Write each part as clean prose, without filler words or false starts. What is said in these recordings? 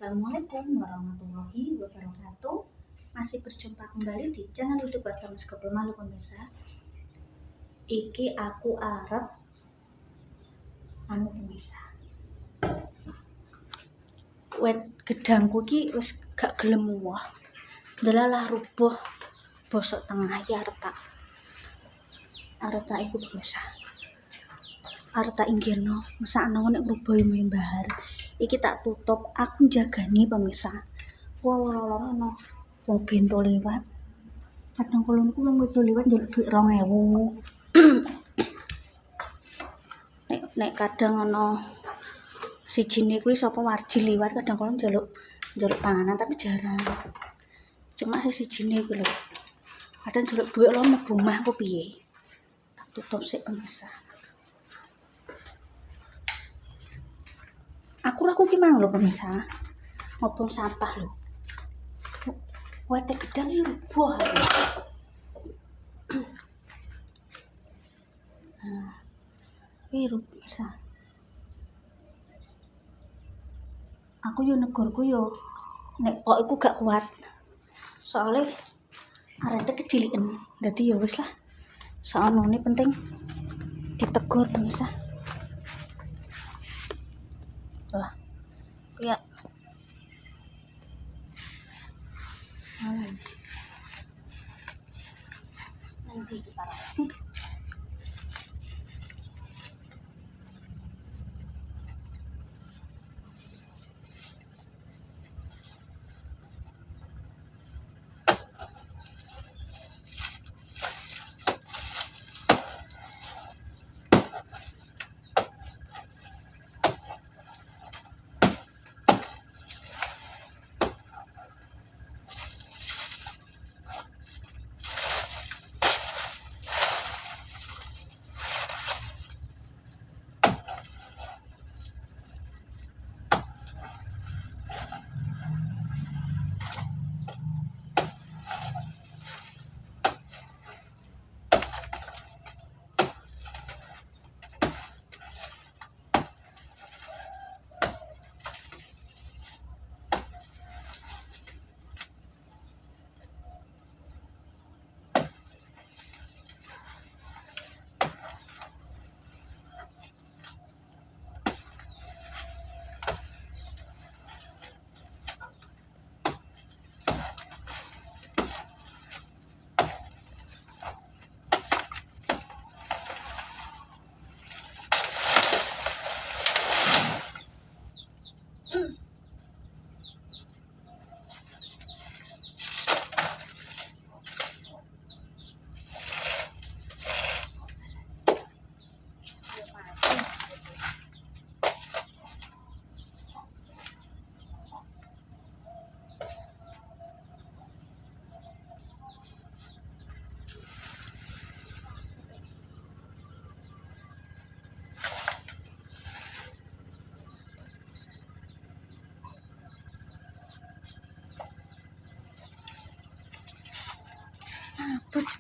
Assalamualaikum warahmatullahi wabarakatuh. Masih berjumpa kembali di channel YouTube Batas Goblok Malu pemirsa. Iki aku arep pemirsa. Wet gedangku ki wis gak gelem wah. Delalah rubuh bosok tengah ya arep tak iku pemirsa. Arep tak inggirno, mesakno nek rubuh mbahar. Iki tak tutup, aku jagani pemirsa. Wong ono wong bento lewat. Kadang kula niku wong wedo lewat njaluk dhuwit 2000. Nek kadang ono sijine kuwi sapa warji liwat kadang kula njaluk panganan tapi jarang. Cuma sijine kuwi lho. Kadang njaluk dhuwit lho mlebu omah ku piye. Tak tutup sik pemirsa. Aku ki mang lho pemirsa. Ngobong sampah lho. Wete gedang iki rubuh. Piru pemirsa. Aku yo negorku yo nek kok iku gak kuat. Soale arete keciliken. Dadi ya wis lah. Saonone penting ditegur pemirsa. Wah. Kayak nanti kita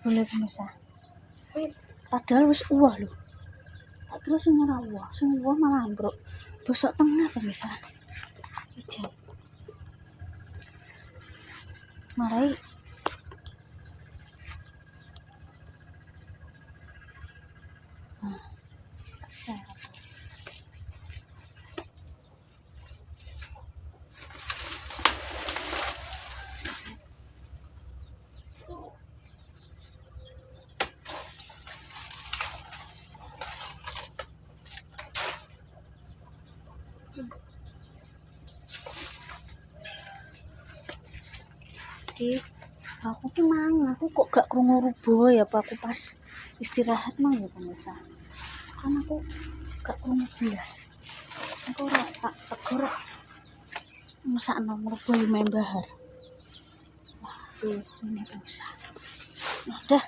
boleh pemirsa. Padahal wis uwah lho. Tak kira sing ora uwah, sing uwah malah ambruk. Bosok tengah pemirsa. Ijan. Marai aku ki mang, aku kok gak krungu rubuh ya apa aku pas istirahat mang ya pemirsa. Kan aku gak krungu blas. Aku ora tak tegur mesakno rubuh mbahar. Wah, ini pemirsa. Nah, udah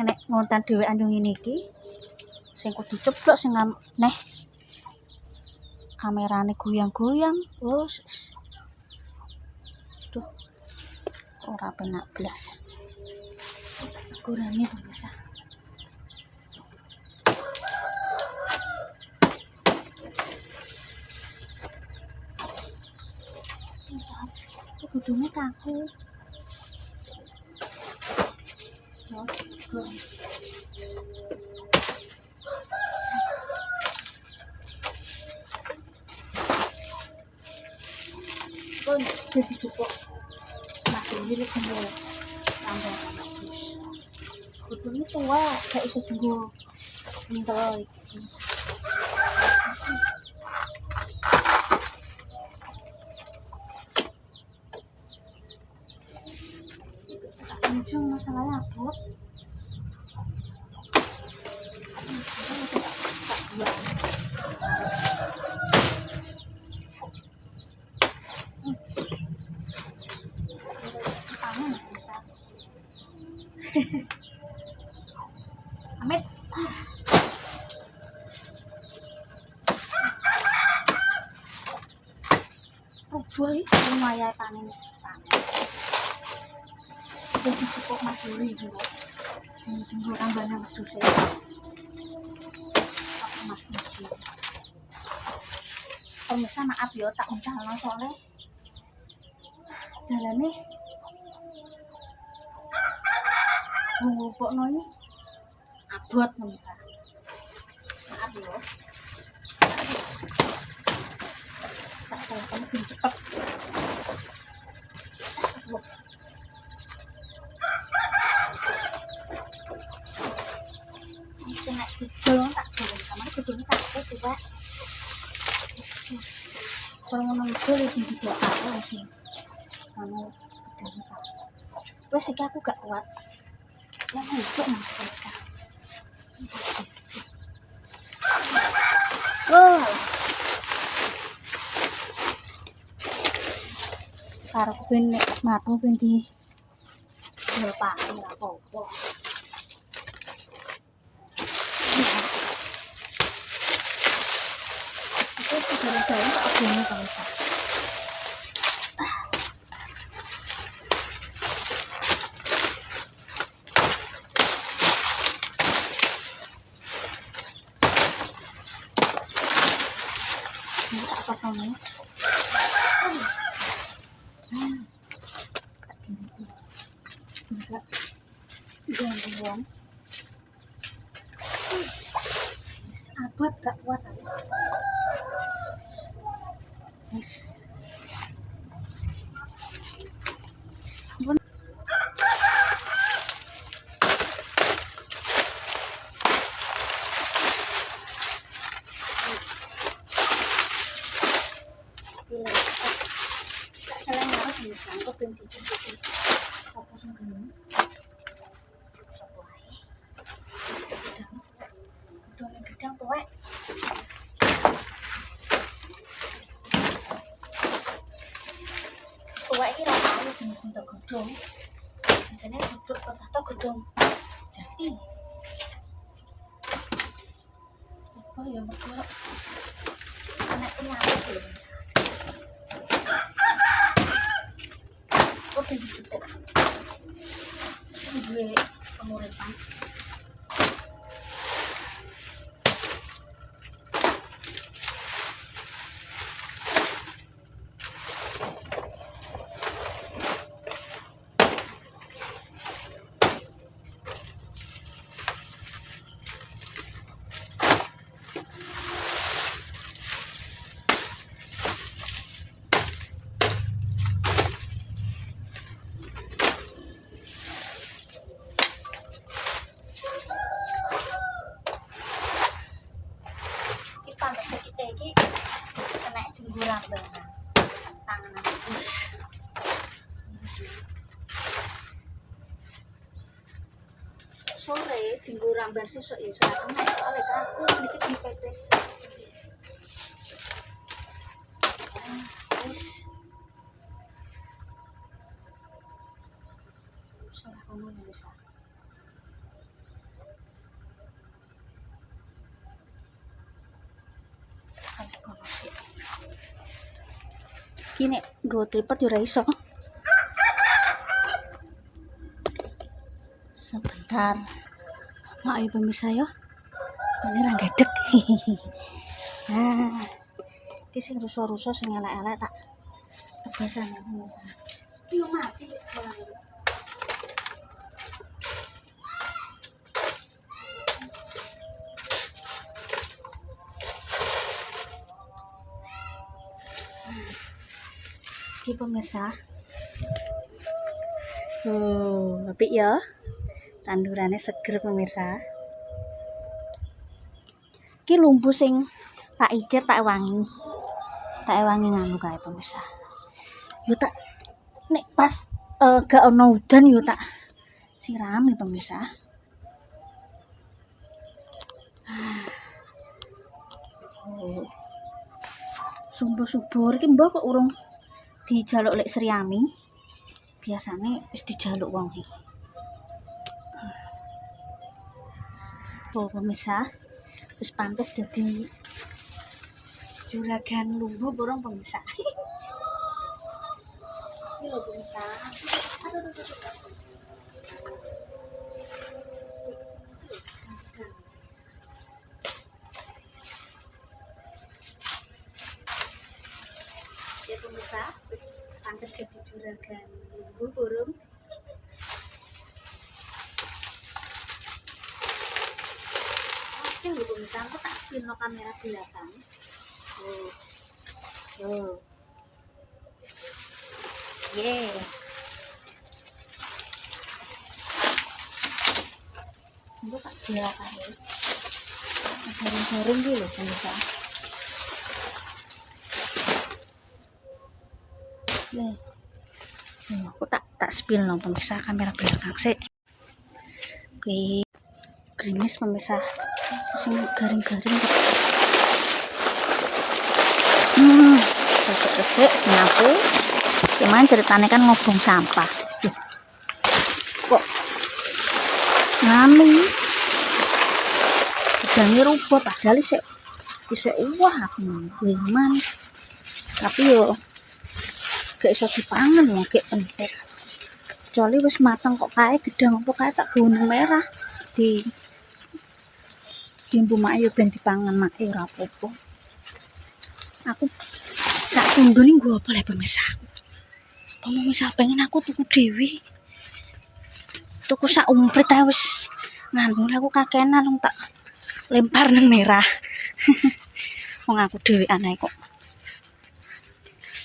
ngenek ngontan dhewe anjung ini iki. Sing kudu ceblok sing neh kamerane goyang-goyang. Terus tuh ora penak blas. Kurangnya pemirsa. Gedungnya kaku. Ya, kon jadi cukup masih milik kamu tambah bagus. Gedungnya tua, gak iso tunggu entar. Ujung masalahnya abot. Amit. Boy, lumayan panen. Jadi cukup masih juga. Tunggu tambahnya mas dosen. Aku mas Uji. Pemirsa maaf ya tak uncalno soalnya jalannya ngupokno ini abot pemirsa. Maaf ya. Tak telepon lebih cepet. Kena gedung tak goreng sama gedungnya tak apa coba. Kalau mau nonton itu juga apa sih? Kamu gedungnya tak. Wes iki aku gak kuat. Lah itu nang bisa. Oh. Karo ben nek matu ben di lepake ora apa-apa. Itu segala-galanya tak gini kamu. Ini tak apa-apa. Enggak. Jangan buang. Yes, abot gak kuat aku. Yes. Bun. Tak salah harus disangkut dan dicuci. Apa sih ini? Gedang tuwek. Tuwek iki ra tau bentuk gedung. Makanya duduk atau gedung jati. Apa ya mergo anak ini apa ya? Kok dijutek? Sing duwe penguripan. Sore tinggu ramban sesuk ya soalnya kaku sedikit dipepes. Wis salah ngomong bisa. Salah ngomong sih. Kini gue tripod ora iso. Sebentar. Maaf ya pemirsa ya. Ini ra gedek. Nah, iki sing rusuh-rusuh sing elek-elek tak kebasan ya pemirsa. Ini mati malah. Ini pemirsa. Apik ya. Tandurannya seger pemirsa. Iki lumbu sing tak icir tak wangi. Tak wangi nganu kae pemirsa. Yo tak nek pas gak ono udan yo tak sirami pemirsa. Subur-subur iki mbok kok urung dijaluk lek Sriami. Biasane wis dijaluk wong iki. Pemirsa, wis pantes dadi juragan lumbu borong pemirsa. Ini loh pemirsa. Ya pemirsa, pantes jadi juragan lumbu burung. Oke lho pemirsa, aku tak spin kamera belakang. Yeah. Aku tak belakang ya. Garing-garing gitu loh pemirsa. Aku tak spill no pemirsa kamera belakang sih. Oke, gerimis pemirsa, sing garing-garing. Resik-resik nyapu. Cuman ceritanya kan ngobong sampah. Kok nganu? Jangan rubah padahal isek wah aku gimana. Tapi yo gak iso dipangan wong gek entek. Kecuali wis mateng kok kae gedang apa kae tak gawe merah di bumbu mak yo ben dipangan mak ora apa-apa. Aku sak tundune nggo apa le pemirsa aku. Pemirsa pengen aku tuku dhewe. Tuku sak umprit ae wis nganu aku kakenan wong tak lempar nang merah. Wong aku dhewean ae kok.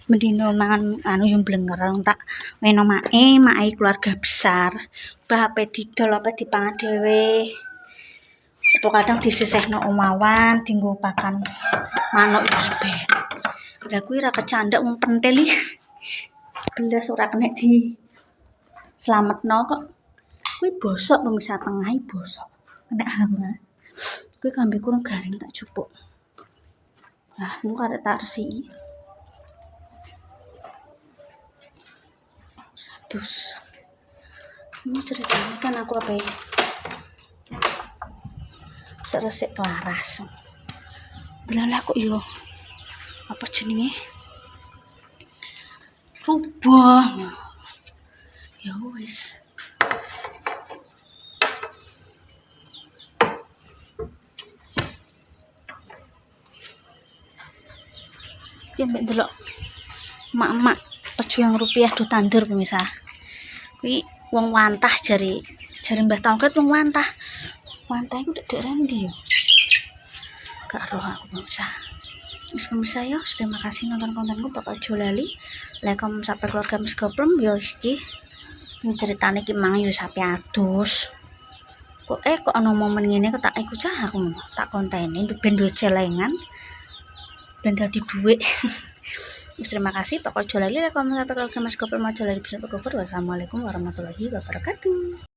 Mendino mangan anu yang blenger tak weno mae keluarga besar. Mbah ape didol ape dipangan dhewe. Apa kadang disisihno omawan dienggo pakan manuk iku ben. Lah kuwi ra kecandak wong pentil iki. Belas ora kena di slametno kok. Kuwi bosok pemirsa tengah iki bosok. Kena hama. Kuwi kambe kurang garing tak cupuk. Nah, mu karek tak resiki. Terus ini ceritanya kan aku apa ya seresik waras delalah kok yo apa jenenge rubah ya wis iki mbek delok mak-mak pejuang rupiah do tandur pemirsa. Kuwi wong wantah jari Mbah Tongket wong wantah. Wantah iku ndek rendi yo. Gak roh aku pemirsa. Wis pemirsa yo, terima kasih nonton kontenku Bapak aja lali. Like, comment, subscribe keluarga Mas Goblem yo iki. Ceritane ki mang yo sampe adus. Kok ana momen ngene kok tak iku cah aku tak konteni ben duwe celengan. Ben dadi dhuwit. Terima kasih Pak Ojolali, like, comment, subscribe keluarga Mas Goblem aja lali bisa. Wassalamualaikum warahmatullahi wabarakatuh.